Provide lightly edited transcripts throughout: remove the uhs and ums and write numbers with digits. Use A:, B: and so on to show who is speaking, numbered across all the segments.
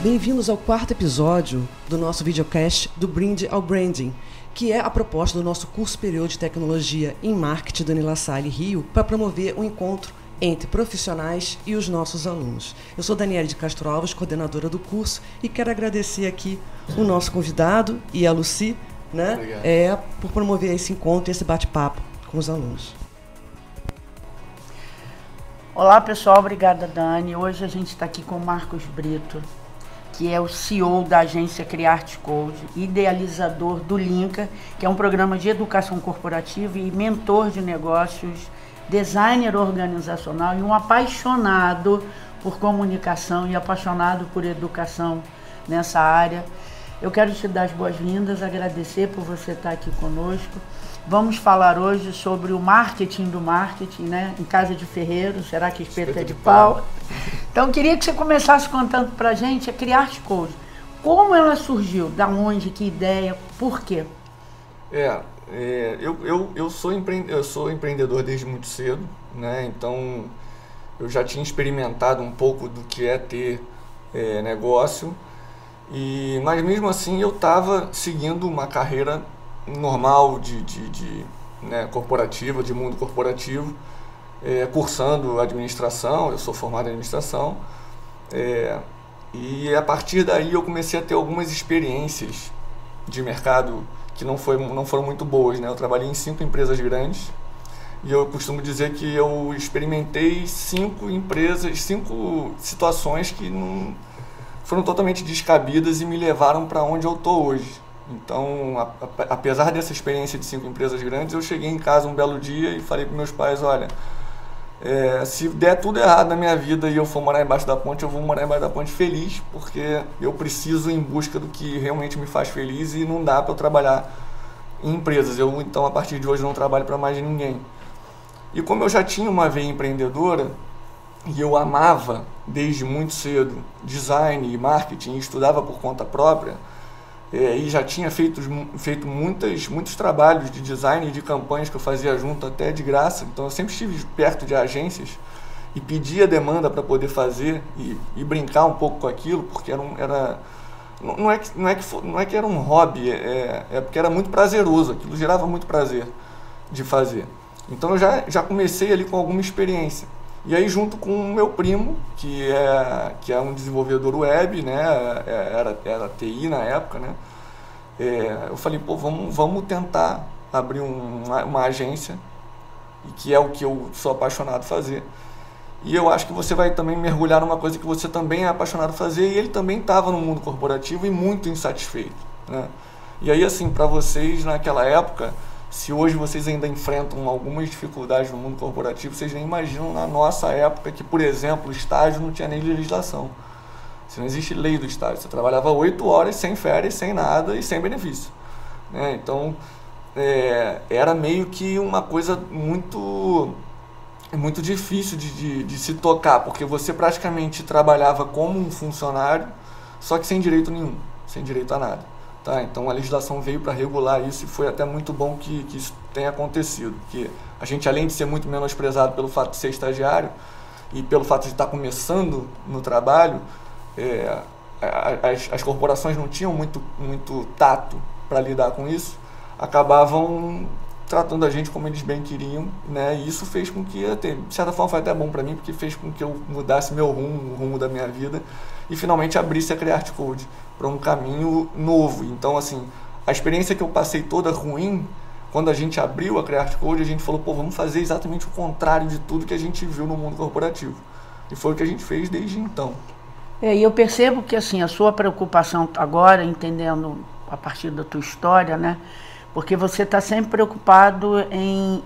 A: Bem-vindos ao quarto episódio do nosso videocast do Brinde ao Branding, que é a proposta do nosso curso superior de tecnologia em marketing do La Salle Rio para promover um encontro entre profissionais e os nossos alunos. Eu sou Daniele de Castro Alves, coordenadora do curso, e quero agradecer aqui o nosso convidado e a Lucy, né, por promover esse encontro e esse bate-papo com os alunos.
B: Olá pessoal, obrigada Dani. Hoje a gente está aqui com o Marcos Brito, que é o CEO da agência Criarte Code, idealizador do Linka, que é um programa de educação corporativa e mentor de negócios, designer organizacional e um apaixonado por comunicação e apaixonado por educação nessa área. Eu quero te dar as boas-vindas, agradecer por você estar aqui conosco. Vamos falar hoje sobre o marketing do marketing, né? Em casa de ferreiro, será que espeto é de pau? Então, eu queria que você começasse contando pra a gente a Criarte Code. Como ela surgiu? Da onde? Que ideia? Por quê?
C: Eu sou empreendedor desde muito cedo, né? Então, eu já tinha experimentado um pouco do que é ter negócio, mas mesmo assim eu estava seguindo uma carreira normal corporativa, de mundo corporativo, cursando administração. Eu sou formado em administração, e a partir daí eu comecei a ter algumas experiências de mercado que não foram muito boas, né? Eu trabalhei em 5 empresas grandes e eu costumo dizer que eu experimentei 5 situações que não foram totalmente descabidas e me levaram para onde eu estou hoje. Então, apesar dessa experiência de 5 empresas grandes, eu cheguei em casa um belo dia e falei para meus pais: olha, se der tudo errado na minha vida e eu for morar embaixo da ponte, eu vou morar embaixo da ponte feliz, porque eu preciso ir em busca do que realmente me faz feliz e não dá para eu trabalhar em empresas. Então, a partir de hoje, não trabalho para mais ninguém. E como eu já tinha uma veia empreendedora e eu amava desde muito cedo design e marketing e estudava por conta própria, e já tinha feito muitos trabalhos de design e de campanhas que eu fazia junto até de graça. Então eu sempre estive perto de agências e pedia demanda para poder fazer e brincar um pouco com aquilo, porque não é que era um hobby, porque era muito prazeroso, aquilo gerava muito prazer de fazer. Então eu já comecei ali com alguma experiência. E aí, junto com o meu primo, que é um desenvolvedor web, né? Era TI na época, né? Eu falei: pô, vamos tentar abrir uma agência, que é o que eu sou apaixonado fazer. E eu acho que você vai também mergulhar numa coisa que você também é apaixonado fazer, e ele também estava no mundo corporativo e muito insatisfeito, né? E aí, assim, para vocês, naquela época, se hoje vocês ainda enfrentam algumas dificuldades no mundo corporativo, vocês nem imaginam na nossa época que, por exemplo, o estágio não tinha nem legislação. Se não existe lei do estágio, você trabalhava 8 horas sem férias, sem nada e sem benefício, né? Então, era meio que uma coisa muito difícil de se tocar, porque você praticamente trabalhava como um funcionário, só que sem direito nenhum, sem direito a nada. Tá, então a legislação veio para regular isso e foi até muito bom que isso tenha acontecido, porque a gente, além de ser muito menosprezado pelo fato de ser estagiário e pelo fato de estar começando no trabalho, as corporações não tinham muito tato para lidar com isso, acabavam tratando a gente como eles bem queriam, né? E isso fez com que, de certa forma, foi até bom para mim, porque fez com que eu mudasse meu rumo, o rumo da minha vida, e finalmente abrisse a Criarte Code para um caminho novo. Então, assim, a experiência que eu passei toda ruim, quando a gente abriu a Criarte Code, a gente falou: pô, vamos fazer exatamente o contrário de tudo que a gente viu no mundo corporativo. E foi o que a gente fez desde então.
B: E eu percebo que, assim, a sua preocupação agora, entendendo a partir da tua história, né? Porque você está sempre preocupado em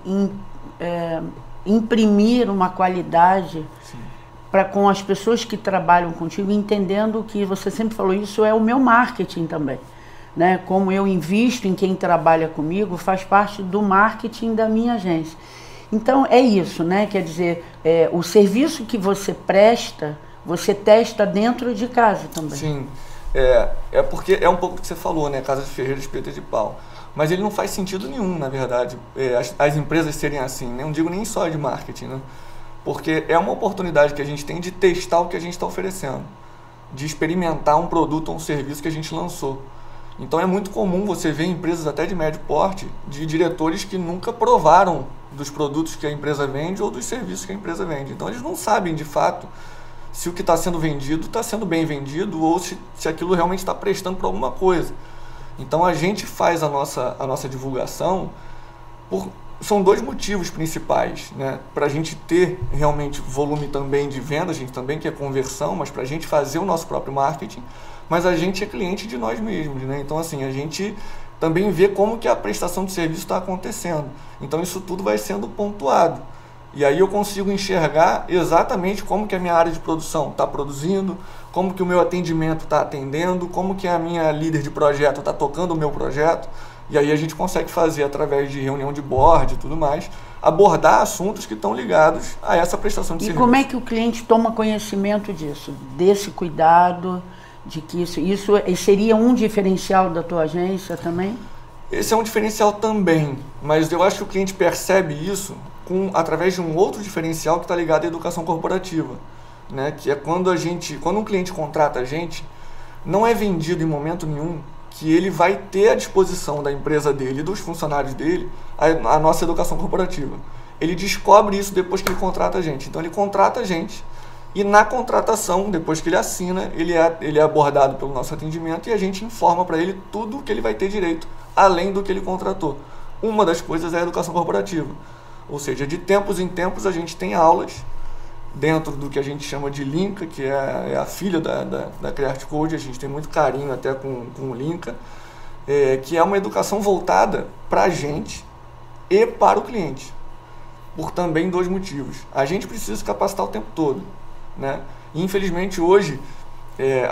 B: imprimir uma qualidade com as pessoas que trabalham contigo, entendendo que você sempre falou: isso é o meu marketing também, né? Como eu invisto em quem trabalha comigo, faz parte do marketing da minha agência. Então é isso, né? Quer dizer, o serviço que você presta, você testa dentro de casa também.
C: Sim, porque é um pouco o que você falou, né? Casa de ferreiro, espeto de pau. Mas ele não faz sentido nenhum, na verdade, as empresas serem assim, né? Não digo nem só de marketing, né? Porque é uma oportunidade que a gente tem de testar o que a gente está oferecendo. de experimentar um produto ou um serviço que a gente lançou. Então é muito comum você ver empresas até de médio porte, de diretores que nunca provaram dos produtos que a empresa vende ou dos serviços que a empresa vende. Então eles não sabem de fato se o que está sendo vendido está sendo bem vendido ou se aquilo realmente está prestando para alguma coisa. Então a gente faz a nossa divulgação são 2 motivos principais, né? Para a gente ter realmente volume também de venda, a gente também quer conversão, mas para a gente fazer o nosso próprio marketing, mas a gente é cliente de nós mesmos, né? Então assim, a gente também vê como que a prestação de serviço está acontecendo. Então isso tudo vai sendo pontuado. E aí eu consigo enxergar exatamente como que a minha área de produção está produzindo, como que o meu atendimento está atendendo, como que a minha líder de projeto está tocando o meu projeto. E aí a gente consegue fazer, através de reunião de board e tudo mais, abordar assuntos que estão ligados a essa prestação de serviço.
B: E como é que o cliente toma conhecimento disso, desse cuidado, de que isso seria um diferencial da tua agência também?
C: Esse é um diferencial também, mas eu acho que o cliente percebe isso através de um outro diferencial que está ligado à educação corporativa, né? Que é quando um cliente contrata a gente, não é vendido em momento nenhum que ele vai ter à disposição da empresa dele e dos funcionários dele a nossa educação corporativa. Ele descobre isso depois que ele contrata a gente. Então ele contrata a gente e na contratação, depois que ele assina, ele é abordado pelo nosso atendimento e a gente informa para ele tudo o que ele vai ter direito, além do que ele contratou. Uma das coisas é a educação corporativa. Ou seja, de tempos em tempos a gente tem aulas dentro do que a gente chama de Linka, que é a filha da Create Code, a gente tem muito carinho até com o Linka, que é uma educação voltada para a gente e para o cliente, por também 2 motivos. A gente precisa se capacitar o tempo todo, né? E, infelizmente hoje,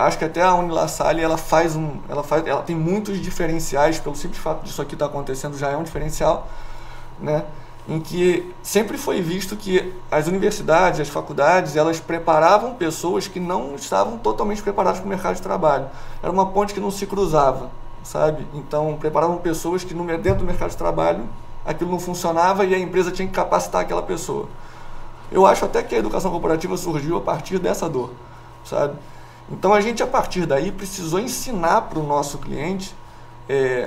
C: acho que até a Unilassalle ela tem muitos diferenciais, pelo simples fato disso aqui estar acontecendo já é um diferencial, né? Em que sempre foi visto que as universidades, as faculdades, elas preparavam pessoas que não estavam totalmente preparadas para o mercado de trabalho. Era uma ponte que não se cruzava, sabe? Então, preparavam pessoas que dentro do mercado de trabalho aquilo não funcionava e a empresa tinha que capacitar aquela pessoa. Eu acho até que a educação corporativa surgiu a partir dessa dor, sabe? Então, a gente, a partir daí, precisou ensinar para o nosso cliente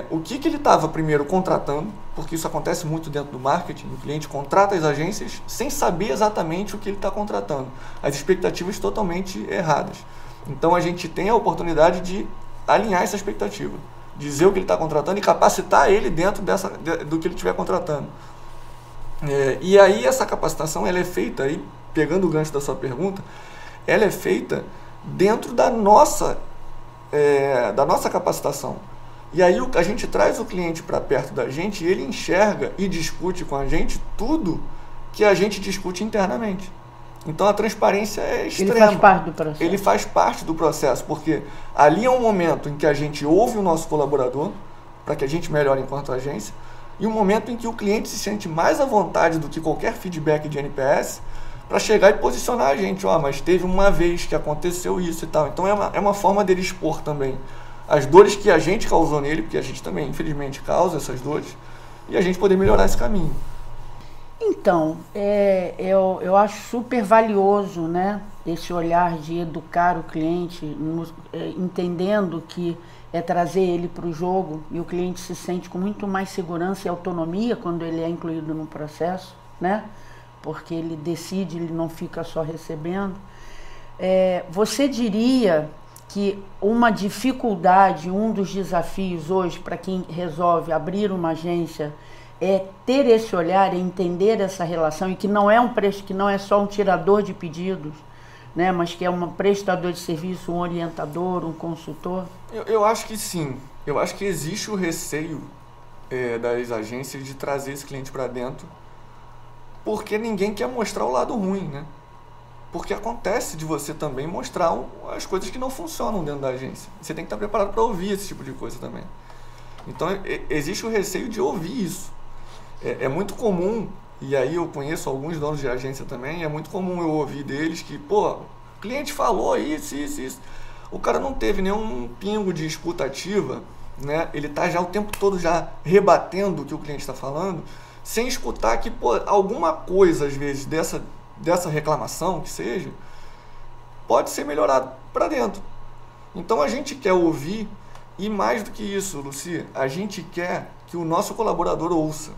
C: o que ele estava primeiro contratando, porque isso acontece muito dentro do marketing. O cliente contrata as agências sem saber exatamente o que ele está contratando, as expectativas totalmente erradas. Então a gente tem a oportunidade de alinhar essa expectativa, dizer o que ele está contratando e capacitar ele dentro do que ele estiver contratando. E aí essa capacitação ela é feita, aí, pegando o gancho da sua pergunta, ela é feita dentro da nossa capacitação. E aí a gente traz o cliente para perto da gente e ele enxerga e discute com a gente tudo que a gente discute internamente. Então a transparência é extrema.
B: Ele faz parte do processo.
C: Ele faz parte do processo, porque ali é um momento em que a gente ouve o nosso colaborador, para que a gente melhore enquanto agência, e um momento em que o cliente se sente mais à vontade do que qualquer feedback de NPS para chegar e posicionar a gente. Mas teve uma vez que aconteceu isso e tal. Então é uma forma dele expor também as dores que a gente causou nele, porque a gente também, infelizmente, causa essas dores, e a gente poder melhorar esse caminho.
B: Então, eu acho super valioso, né, esse olhar de educar o cliente, entendendo que é trazer ele para o jogo, e o cliente se sente com muito mais segurança e autonomia quando ele é incluído no processo, né, porque ele decide, ele não fica só recebendo. Você diria que uma dificuldade, um dos desafios hoje para quem resolve abrir uma agência é ter esse olhar, é entender essa relação e que não é só um tirador de pedidos, né, mas que é um prestador de serviço, um orientador, um consultor?
C: Eu acho que sim. Eu acho que existe o receio das agências de trazer esse cliente para dentro, porque ninguém quer mostrar o lado ruim, né? Porque acontece de você também mostrar as coisas que não funcionam dentro da agência. Você tem que estar preparado para ouvir esse tipo de coisa também. Então, existe o receio de ouvir isso. É muito comum, e aí eu conheço alguns donos de agência também, é muito comum eu ouvir deles que, o cliente falou isso. O cara não teve nenhum pingo de escuta ativa, né? Ele está já o tempo todo já rebatendo o que o cliente está falando, sem escutar que, alguma coisa, às vezes, dessa reclamação, que seja, pode ser melhorado para dentro. Então a gente quer ouvir, e mais do que isso, Luci, a gente quer que o nosso colaborador ouça.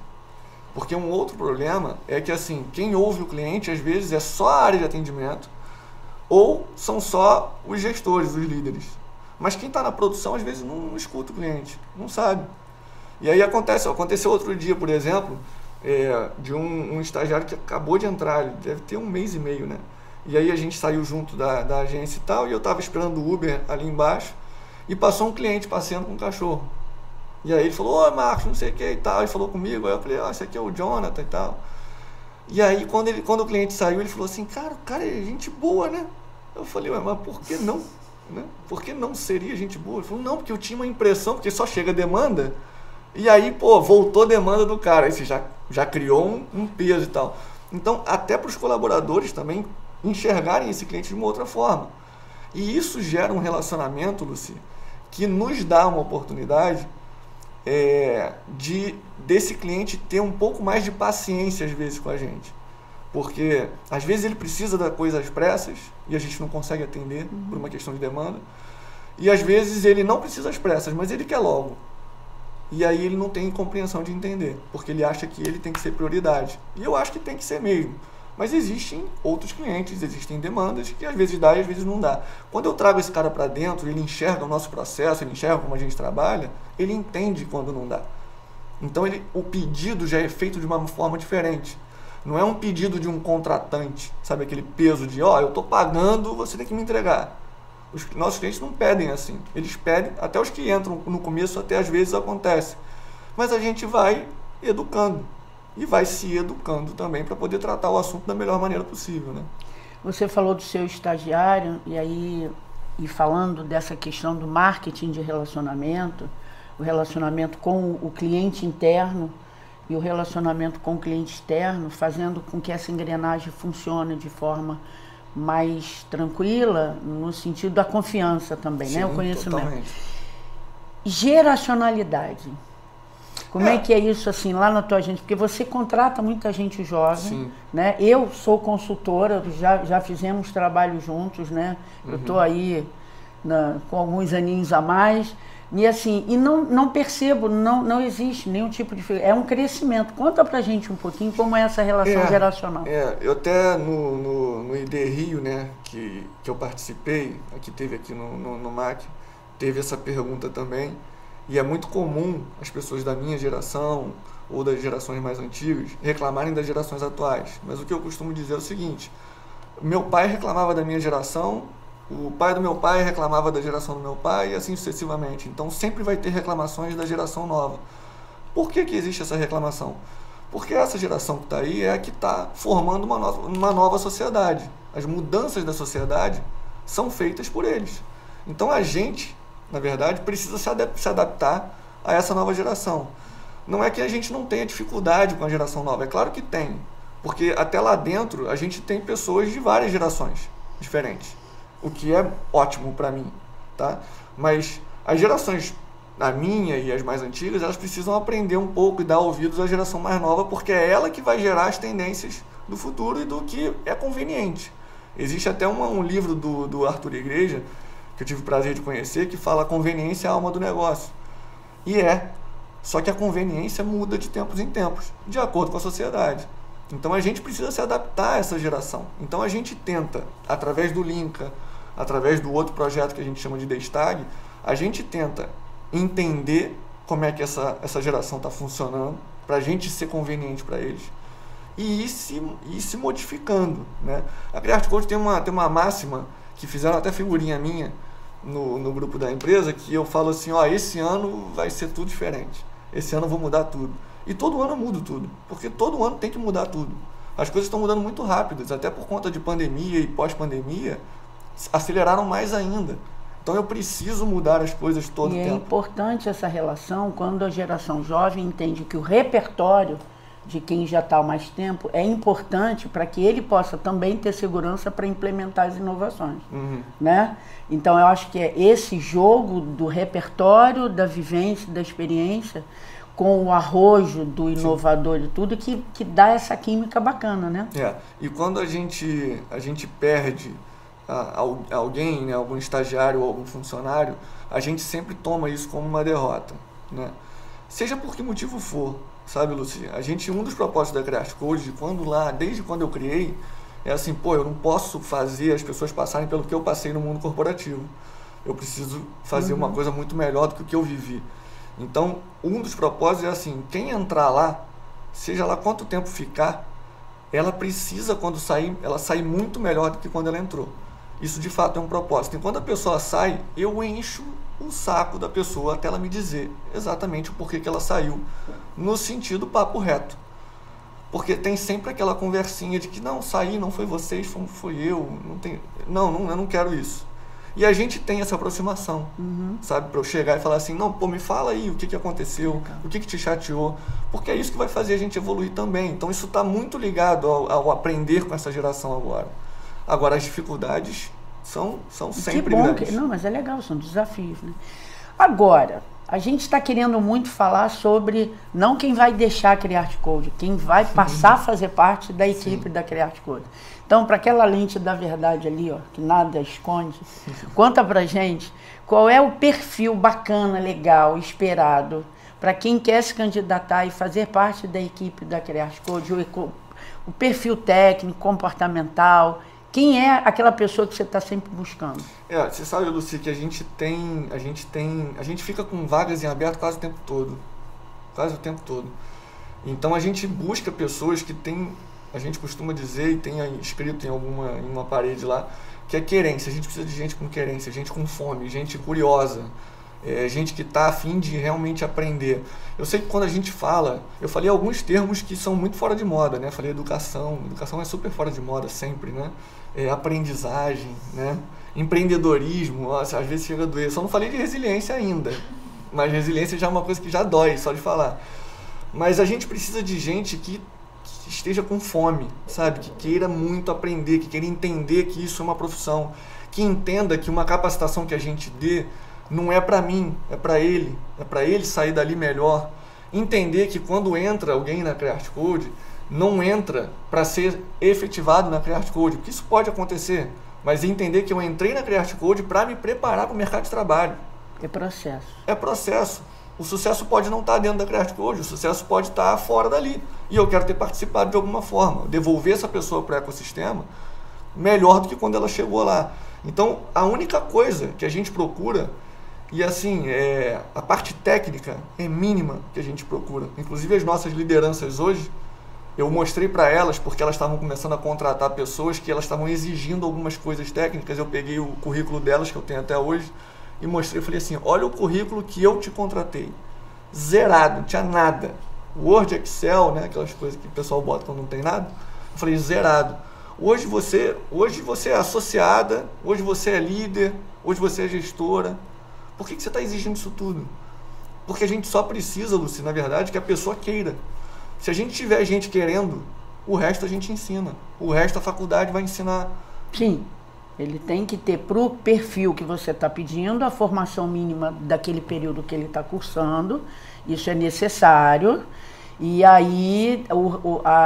C: Porque um outro problema é que, assim, quem ouve o cliente, às vezes, é só a área de atendimento ou são só os gestores, os líderes. Mas quem está na produção, às vezes, não escuta o cliente, não sabe. E aí aconteceu outro dia, por exemplo, de um estagiário que acabou de entrar, ele deve ter 1 mês e meio, né? E aí a gente saiu junto da agência e tal, e eu estava esperando o Uber ali embaixo, e passou um cliente passeando com um cachorro. E aí ele falou, ô Marcos, não sei o que e tal, ele falou comigo, aí eu falei, esse aqui é o Jonathan e tal. E aí quando o cliente saiu, ele falou assim, cara, o cara é gente boa, né? Eu falei, mas por que não? Né? Por que não seria gente boa? Ele falou, não, porque eu tinha uma impressão, porque só chega demanda, e aí, voltou demanda do cara, aí você já criou um peso e tal. Então, até para os colaboradores também enxergarem esse cliente de uma outra forma. E isso gera um relacionamento, Luci, que nos dá uma oportunidade desse cliente ter um pouco mais de paciência, às vezes, com a gente. Porque, às vezes, ele precisa de coisas pressas e a gente não consegue atender por uma questão de demanda. E, às vezes, ele não precisa das pressas, mas ele quer logo. E aí ele não tem compreensão de entender, porque ele acha que ele tem que ser prioridade. E eu acho que tem que ser mesmo. Mas existem outros clientes, existem demandas que às vezes dá e às vezes não dá. Quando eu trago esse cara para dentro, ele enxerga o nosso processo, ele enxerga como a gente trabalha, ele entende quando não dá. Então o pedido já é feito de uma forma diferente. Não é um pedido de um contratante, sabe, aquele peso de, eu estou pagando, você tem que me entregar. Os nossos clientes não pedem assim. Eles pedem, até os que entram no começo, até às vezes acontece. Mas a gente vai educando. E vai se educando também para poder tratar o assunto da melhor maneira possível, né?
B: Você falou do seu estagiário, e falando dessa questão do marketing de relacionamento, o relacionamento com o cliente interno e o relacionamento com o cliente externo, fazendo com que essa engrenagem funcione de forma mais tranquila, no sentido da confiança também, sim, né? O conhecimento. Totalmente. Geracionalidade. Como é que é isso, assim, lá na tua agência? Porque você contrata muita gente jovem, sim, né? Eu sou consultora, já fizemos trabalho juntos, né? Eu estou aí com alguns aninhos a mais. E assim, não percebo, não existe nenhum tipo de... É um crescimento. Conta pra gente um pouquinho como é essa relação geracional.
C: Eu até no ID Rio, né, que eu participei, que teve aqui no MAC, teve essa pergunta também. E é muito comum as pessoas da minha geração ou das gerações mais antigas reclamarem das gerações atuais. Mas o que eu costumo dizer é o seguinte, meu pai reclamava da minha geração, o pai do meu pai reclamava da geração do meu pai e assim sucessivamente. Então sempre vai ter reclamações da geração nova. Por que existe essa reclamação? Porque essa geração que está aí é a que está formando uma nova sociedade. As mudanças da sociedade são feitas por eles. Então a gente, na verdade, precisa se adaptar a essa nova geração. Não é que a gente não tenha dificuldade com a geração nova, é claro que tem. Porque até lá dentro a gente tem pessoas de várias gerações diferentes. O que é ótimo para mim, tá? Mas as gerações, a minha e as mais antigas, elas precisam aprender um pouco e dar ouvidos à geração mais nova, porque é ela que vai gerar as tendências do futuro e do que é conveniente. Existe até um livro do Arthur Igreja, que eu tive o prazer de conhecer, que fala: a conveniência é a alma do negócio. E só que a conveniência muda de tempos em tempos, de acordo com a sociedade. Então a gente precisa se adaptar a essa geração. Então a gente tenta, através do Linka, através do outro projeto que a gente chama de Destag, a gente tenta entender como é que essa geração está funcionando, para a gente ser conveniente para eles, e ir se modificando, né? A Create Code tem uma máxima, que fizeram até figurinha minha no grupo da empresa, que eu falo assim, esse ano vai ser tudo diferente, esse ano eu vou mudar tudo. E todo ano eu mudo tudo, porque todo ano tem que mudar tudo. As coisas estão mudando muito rápidas, até por conta de pandemia e pós-pandemia, aceleraram mais ainda. Então eu preciso mudar as coisas todo o tempo.
B: E é importante essa relação quando a geração jovem entende que o repertório de quem já está há mais tempo é importante para que ele possa também ter segurança para implementar as inovações. Né? Então eu acho que é esse jogo do repertório, da vivência, da experiência, com o arrojo do inovador e tudo, que dá essa química bacana, né?
C: E quando a gente perde alguém, né, algum estagiário ou algum funcionário, a gente sempre toma isso como uma derrota, né? Seja por que motivo for, sabe, Luci? Um dos propósitos da Create Code, desde quando eu criei, é assim, eu não posso fazer as pessoas passarem pelo que eu passei no mundo corporativo. Eu preciso fazer uma coisa muito melhor do que o que eu vivi. Então, um dos propósitos é assim, quem entrar lá, seja lá quanto tempo ficar, ela precisa, quando sair, ela sair muito melhor do que quando ela entrou. Isso, de fato, é um propósito. E quando a pessoa sai, eu encho o saco da pessoa até ela me dizer exatamente o porquê que ela saiu, no sentido papo reto. Porque tem sempre aquela conversinha de que não, saí, não foi vocês, foi eu, eu não quero isso. E a gente tem essa aproximação, sabe? Para eu chegar e falar assim, não, me fala aí o que aconteceu, o que te chateou, porque é isso que vai fazer a gente evoluir também. Então isso está muito ligado ao aprender com essa geração agora. Agora as dificuldades são sempre grandes.
B: Não, mas é legal, são desafios, né? Agora, a gente está querendo muito falar sobre não quem vai deixar a Create Code, quem vai passar a fazer parte da equipe da Create Code. Então, para aquela lente da verdade ali, ó, que nada esconde, conta pra gente qual é o perfil bacana, legal, esperado, para quem quer se candidatar e fazer parte da equipe da Create Code, o perfil técnico, comportamental, quem é aquela pessoa que você está sempre buscando?
C: Você sabe, Luci, que a gente fica com vagas em aberto quase o tempo todo. Quase o tempo todo. Então a gente busca pessoas que têm, a gente costuma dizer, e tem escrito em uma parede lá, que é querência. A gente precisa de gente com querência, gente com fome, gente curiosa, gente que está a fim de realmente aprender. Eu sei que quando a gente fala, eu falei alguns termos que são muito fora de moda, né? Falei educação é super fora de moda sempre, né? Aprendizagem, né? Empreendedorismo, nossa, às vezes chega a doer. Só não falei de resiliência ainda, mas resiliência já é uma coisa que já dói, só de falar. Mas a gente precisa de gente que esteja com fome, sabe? Que queira muito aprender, que queira entender que isso é uma profissão, que entenda que uma capacitação que a gente dê não é para mim, é para ele sair dali melhor. Entender que quando entra alguém na Create Code, não entra para ser efetivado na Create Code, porque isso pode acontecer, mas entender que eu entrei na Create Code para me preparar para o mercado de trabalho.
B: É processo.
C: É processo. O sucesso pode não estar dentro da Create Code, o sucesso pode estar fora dali. E eu quero ter participado de alguma forma, devolver essa pessoa para o ecossistema melhor do que quando ela chegou lá. Então, a única coisa que a gente procura, e assim, a parte técnica é mínima que a gente procura. Inclusive as nossas lideranças hoje, eu mostrei para elas, porque elas estavam começando a contratar pessoas que elas estavam exigindo algumas coisas técnicas. Eu peguei o currículo delas, que eu tenho até hoje, e mostrei, falei assim, olha o currículo que eu te contratei. Zerado, não tinha nada. Word, Excel, né, aquelas coisas que o pessoal bota quando não tem nada. Eu falei, zerado. Hoje você é associada, hoje você é líder, hoje você é gestora. Por que você está exigindo isso tudo? Porque a gente só precisa, Luci, na verdade, que a pessoa queira. Se a gente tiver gente querendo, o resto a gente ensina. O resto a faculdade vai ensinar.
B: Sim, ele tem que ter para o perfil que você está pedindo, a formação mínima daquele período que ele está cursando. Isso é necessário. E aí,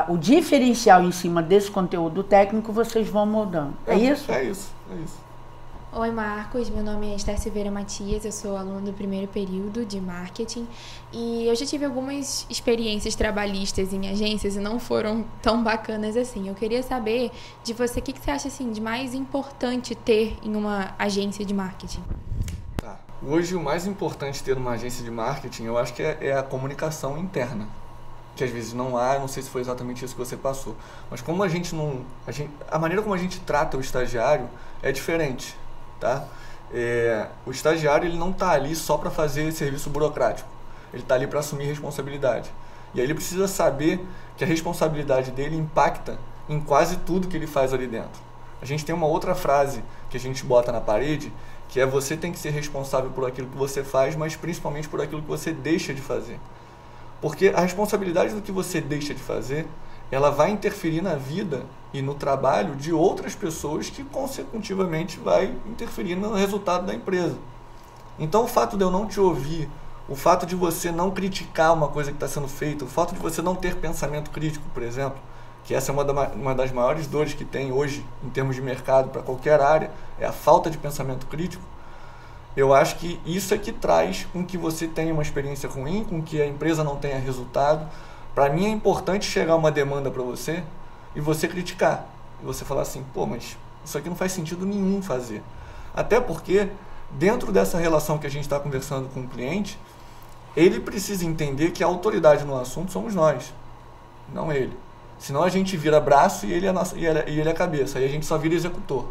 B: o diferencial em cima desse conteúdo técnico, vocês vão moldando. É isso?
C: É isso.
D: Oi, Marcos, meu nome é Esther Silveira Matias, eu sou aluna do primeiro período de marketing e eu já tive algumas experiências trabalhistas em agências e não foram tão bacanas assim. Eu queria saber de você, o que você acha assim, de mais importante ter em uma agência de marketing?
C: Tá. Hoje o mais importante ter numa agência de marketing, eu acho que é a comunicação interna. Que às vezes não há, eu não sei se foi exatamente isso que você passou. Mas como a maneira como a gente trata o estagiário é diferente. Tá? O estagiário ele não está ali só para fazer serviço burocrático, ele está ali para assumir responsabilidade, e aí ele precisa saber que a responsabilidade dele impacta em quase tudo que ele faz ali dentro. A gente tem uma outra frase que a gente bota na parede, que é: você tem que ser responsável por aquilo que você faz, mas principalmente por aquilo que você deixa de fazer, porque a responsabilidade do que você deixa de fazer, ela vai interferir na vida e no trabalho de outras pessoas que, consecutivamente, vai interferir no resultado da empresa. Então, o fato de eu não te ouvir, o fato de você não criticar uma coisa que está sendo feita, o fato de você não ter pensamento crítico, por exemplo, que essa é uma das maiores dores que tem hoje em termos de mercado para qualquer área, é a falta de pensamento crítico. Eu acho que isso é que traz com que você tenha uma experiência ruim, com que a empresa não tenha resultado. Para mim é importante chegar uma demanda para você e você criticar. E você falar assim, pô, mas isso aqui não faz sentido nenhum fazer. Até porque, dentro dessa relação que a gente está conversando com o cliente, ele precisa entender que a autoridade no assunto somos nós, não ele. Senão a gente vira braço e ele é a cabeça, aí a gente só vira executor.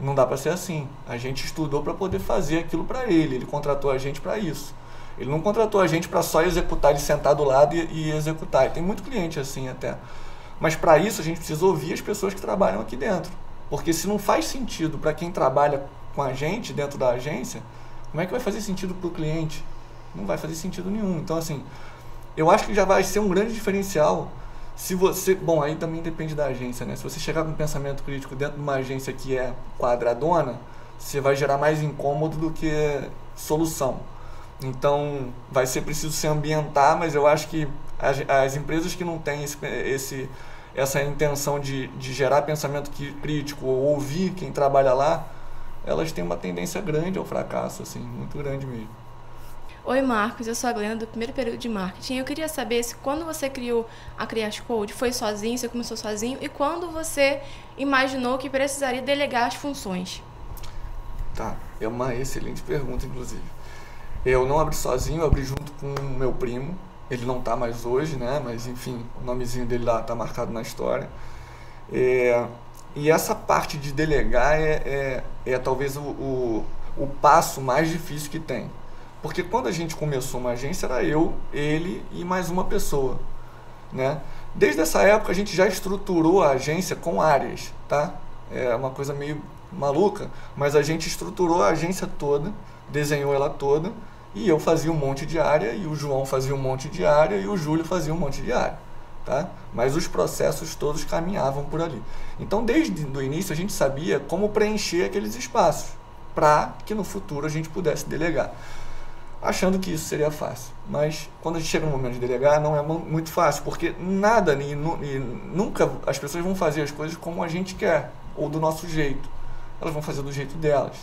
C: Não dá para ser assim. A gente estudou para poder fazer aquilo para ele contratou a gente para isso. Ele não contratou a gente para só executar, ele sentar do lado e executar. E tem muito cliente assim até. Mas para isso a gente precisa ouvir as pessoas que trabalham aqui dentro. Porque se não faz sentido para quem trabalha com a gente dentro da agência, como é que vai fazer sentido para o cliente? Não vai fazer sentido nenhum. Então assim, eu acho que já vai ser um grande diferencial se você... Bom, aí também depende da agência, né? Se você chegar com um pensamento crítico dentro de uma agência que é quadradona, você vai gerar mais incômodo do que solução. Então, vai ser preciso se ambientar, mas eu acho que as empresas que não têm essa intenção de gerar pensamento crítico ou ouvir quem trabalha lá, elas têm uma tendência grande ao fracasso, assim, muito grande mesmo.
E: Oi, Marcos, eu sou a Glenda do primeiro período de marketing. Eu queria saber se quando você criou a Criarte Code, foi sozinho, você começou sozinho, e quando você imaginou que precisaria delegar as funções?
C: Tá, é uma excelente pergunta, inclusive. Eu não abri sozinho, eu abri junto com o meu primo. Ele não está mais hoje, né? Mas, enfim, o nomezinho dele lá está marcado na história. E essa parte de delegar é talvez o passo mais difícil que tem. Porque quando a gente começou uma agência, era eu, ele e mais uma pessoa, né? Desde essa época, a gente já estruturou a agência com áreas, tá? É uma coisa meio maluca, mas a gente estruturou a agência toda, desenhou ela toda, e eu fazia um monte de área, e o João fazia um monte de área, e o Júlio fazia um monte de área, tá? Mas os processos todos caminhavam por ali. Então, desde o início, a gente sabia como preencher aqueles espaços, para que no futuro a gente pudesse delegar. Achando que isso seria fácil. Mas quando a gente chega no momento de delegar, não é muito fácil, porque nada e nunca as pessoas vão fazer as coisas como a gente quer, ou do nosso jeito. Elas vão fazer do jeito delas.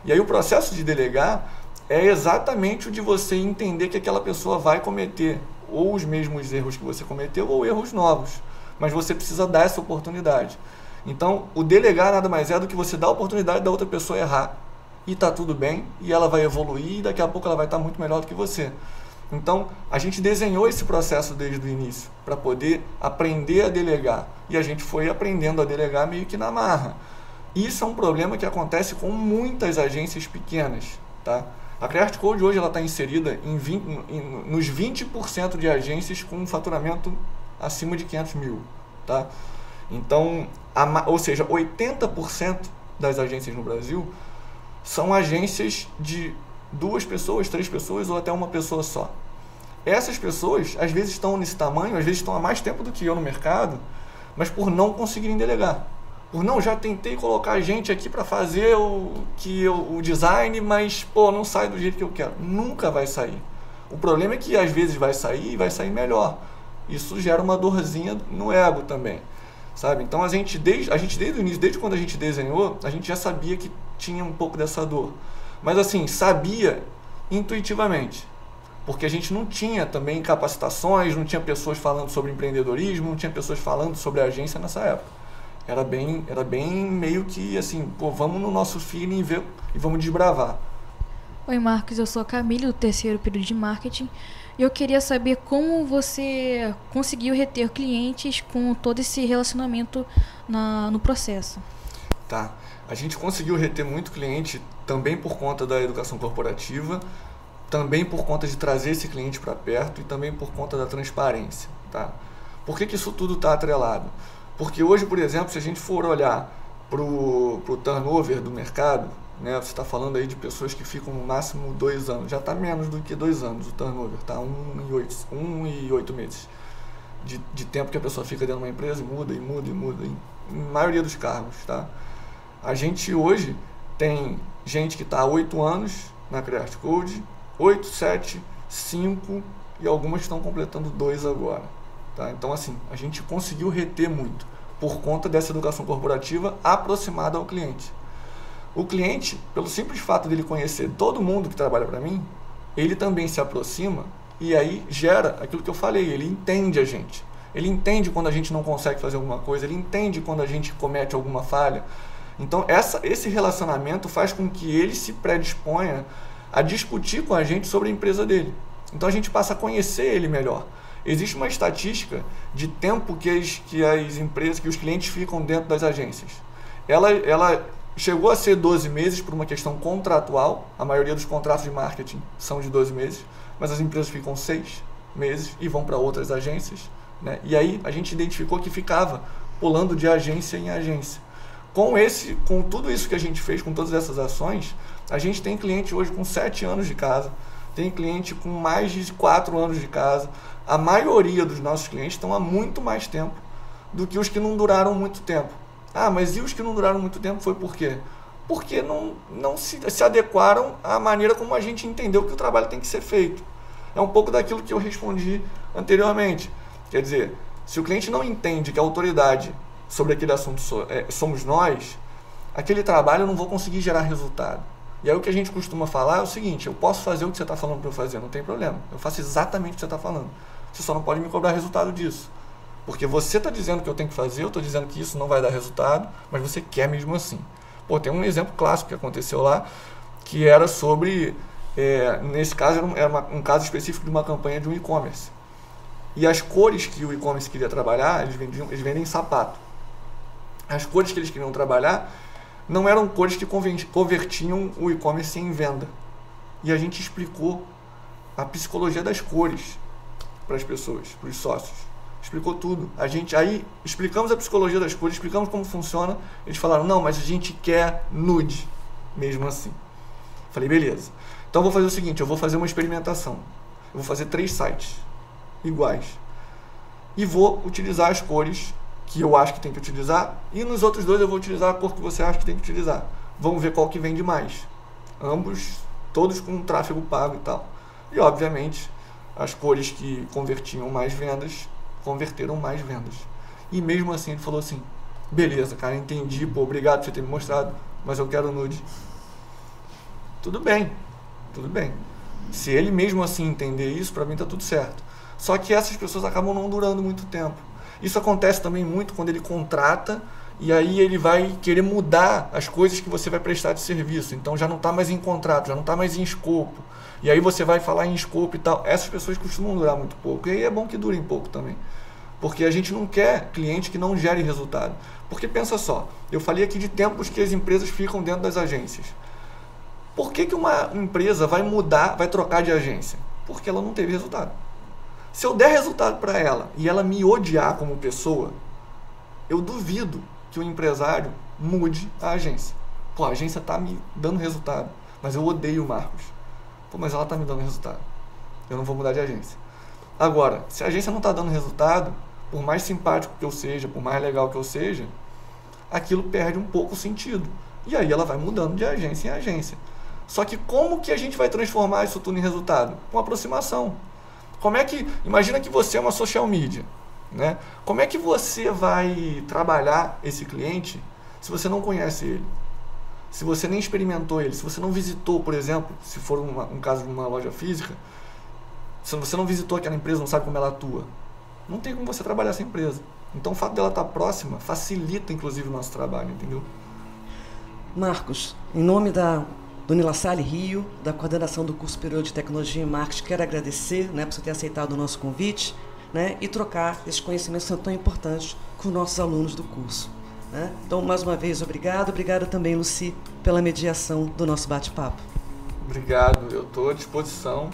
C: E aí o processo de delegar é exatamente o de você entender que aquela pessoa vai cometer ou os mesmos erros que você cometeu, ou erros novos. Mas você precisa dar essa oportunidade. Então, o delegar nada mais é do que você dar a oportunidade da outra pessoa errar, e está tudo bem, e ela vai evoluir, e daqui a pouco ela vai estar muito melhor do que você. Então, a gente desenhou esse processo desde o início, para poder aprender a delegar. E a gente foi aprendendo a delegar meio que na marra. Isso é um problema que acontece com muitas agências pequenas, tá? A Criarte Code hoje está inserida nos 20% de agências com um faturamento acima de 500 mil, tá? Então, ou seja, 80% das agências no Brasil são agências de 2 pessoas, 3 pessoas ou até uma pessoa só. Essas pessoas, às vezes estão nesse tamanho, às vezes estão há mais tempo do que eu no mercado, mas por não conseguirem delegar. Por não, já tentei colocar gente aqui para fazer o design, mas pô, não sai do jeito que eu quero. Nunca vai sair. O problema é que às vezes vai sair e vai sair melhor. Isso gera uma dorzinha no ego também. Sabe? Então a gente desde o início, desde quando a gente desenhou, a gente já sabia que tinha um pouco dessa dor. Mas assim, sabia intuitivamente. Porque a gente não tinha também capacitações, não tinha pessoas falando sobre empreendedorismo, não tinha pessoas falando sobre a agência nessa época. Era bem meio que assim, pô, vamos no nosso feeling e vamos desbravar.
F: Oi, Marcos, eu sou a Camila, do terceiro período de marketing. E eu queria saber como você conseguiu reter clientes com todo esse relacionamento no processo.
C: Tá. A gente conseguiu reter muito cliente também por conta da educação corporativa, também por conta de trazer esse cliente para perto e também por conta da transparência. Tá? Por que isso tudo está atrelado? Porque hoje, por exemplo, se a gente for olhar para o turnover do mercado, né, você está falando aí de pessoas que ficam no máximo 2 anos, já está menos do que 2 anos o turnover, tá? 1 e 8 meses de tempo que a pessoa fica dentro de uma empresa e muda, em maioria dos cargos, tá? A gente hoje tem gente que está há 8 anos na Criarte Code, 8, 7, 5 e algumas estão completando 2 agora, Tá? Então, assim, a gente conseguiu reter muito por conta dessa educação corporativa aproximada ao cliente. O cliente, pelo simples fato dele conhecer todo mundo que trabalha para mim, ele também se aproxima e aí gera aquilo que eu falei, ele entende a gente. Ele entende quando a gente não consegue fazer alguma coisa, ele entende quando a gente comete alguma falha. Então, esse relacionamento faz com que ele se predisponha a discutir com a gente sobre a empresa dele. Então, a gente passa a conhecer ele melhor. Existe uma estatística de tempo que as empresas, que os clientes ficam dentro das agências. Ela chegou a ser 12 meses por uma questão contratual. A maioria dos contratos de marketing são de 12 meses, mas as empresas ficam 6 meses e vão para outras agências. Né? E aí a gente identificou que ficava pulando de agência em agência. Com tudo isso que a gente fez, com todas essas ações, a gente tem cliente hoje com 7 anos de casa, tem cliente com mais de 4 anos de casa. A maioria dos nossos clientes estão há muito mais tempo do que os que não duraram muito tempo. Ah, mas e os que não duraram muito tempo foi por quê? Porque não se adequaram à maneira como a gente entendeu que o trabalho tem que ser feito. É um pouco daquilo que eu respondi anteriormente. Quer dizer, se o cliente não entende que a autoridade sobre aquele assunto somos nós, aquele trabalho eu não vou conseguir gerar resultado. E aí o que a gente costuma falar é o seguinte: eu posso fazer o que você está falando para eu fazer, não tem problema. Eu faço exatamente o que você está falando. Você só não pode me cobrar resultado disso. Porque você está dizendo que eu tenho que fazer, eu estou dizendo que isso não vai dar resultado, mas você quer mesmo assim. Pô, tem um exemplo clássico que aconteceu lá, que era sobre, nesse caso, era um caso específico de uma campanha de um e-commerce. E as cores que o e-commerce queria trabalhar, eles vendem sapato. As cores que eles queriam trabalhar não eram cores que convertiam o e-commerce em venda. E a gente explicou a psicologia das cores para as pessoas, para os sócios. Explicou tudo. Aí explicamos a psicologia das cores, explicamos como funciona. Eles falaram: não, mas a gente quer nude, mesmo assim. Falei: beleza. Então eu vou fazer o seguinte, eu vou fazer uma experimentação. Eu vou fazer 3 sites iguais. E vou utilizar as cores que eu acho que tem que utilizar, e nos outros 2 eu vou utilizar a cor que você acha que tem que utilizar. Vamos ver qual que vende mais. Ambos, todos com tráfego pago e tal. E obviamente, as cores que convertiam mais vendas, converteram mais vendas. E mesmo assim ele falou assim: beleza, cara, entendi, pô, obrigado por você ter me mostrado, mas eu quero nude. Tudo bem. Se ele mesmo assim entender isso, pra mim tá tudo certo. Só que essas pessoas acabam não durando muito tempo. Isso acontece também muito quando ele contrata e aí ele vai querer mudar as coisas que você vai prestar de serviço. Então já não está mais em contrato, já não está mais em escopo. E aí você vai falar em escopo e tal. Essas pessoas costumam durar muito pouco. E aí é bom que durem pouco também. Porque a gente não quer cliente que não gere resultado. Porque pensa só, eu falei aqui de tempos que as empresas ficam dentro das agências. Por que uma empresa vai mudar, vai trocar de agência? Porque ela não teve resultado. Se eu der resultado para ela e ela me odiar como pessoa, eu duvido que o empresário mude a agência. Pô, a agência está me dando resultado, mas eu odeio o Marcos. Pô, mas ela está me dando resultado. Eu não vou mudar de agência. Agora, se a agência não está dando resultado, por mais simpático que eu seja, por mais legal que eu seja, aquilo perde um pouco o sentido. E aí ela vai mudando de agência em agência. Só que como que a gente vai transformar isso tudo em resultado? Com aproximação. Imagina que você é uma social media, né? Como é que você vai trabalhar esse cliente se você não conhece ele? Se você nem experimentou ele, se você não visitou, por exemplo, se for um caso de uma loja física, se você não visitou aquela empresa, não sabe como ela atua, não tem como você trabalhar essa empresa. Então o fato dela estar próxima facilita inclusive o nosso trabalho, entendeu?
A: Marcos, em nome do Unilassalle Rio, da coordenação do curso superior de Tecnologia e Marketing, quero agradecer, né, por você ter aceitado o nosso convite, né, e trocar esses conhecimentos que são tão importantes com os nossos alunos do curso. Né? Então, mais uma vez, obrigado. Obrigada também, Lucy, pela mediação do nosso bate-papo.
C: Obrigado, eu estou à disposição,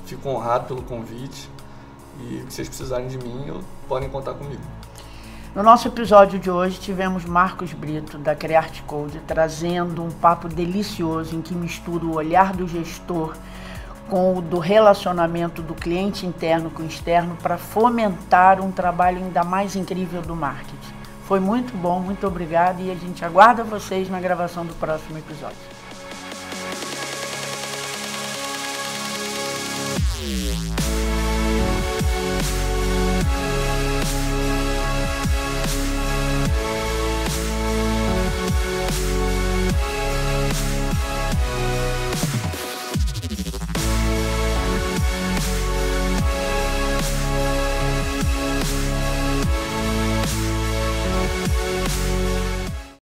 C: fico honrado pelo convite e se vocês precisarem de mim, podem contar comigo.
B: No nosso episódio de hoje tivemos Marcos Brito, da Crearte Code, trazendo um papo delicioso em que mistura o olhar do gestor com o do relacionamento do cliente interno com o externo para fomentar um trabalho ainda mais incrível do marketing. Foi muito bom, muito obrigado e a gente aguarda vocês na gravação do próximo episódio.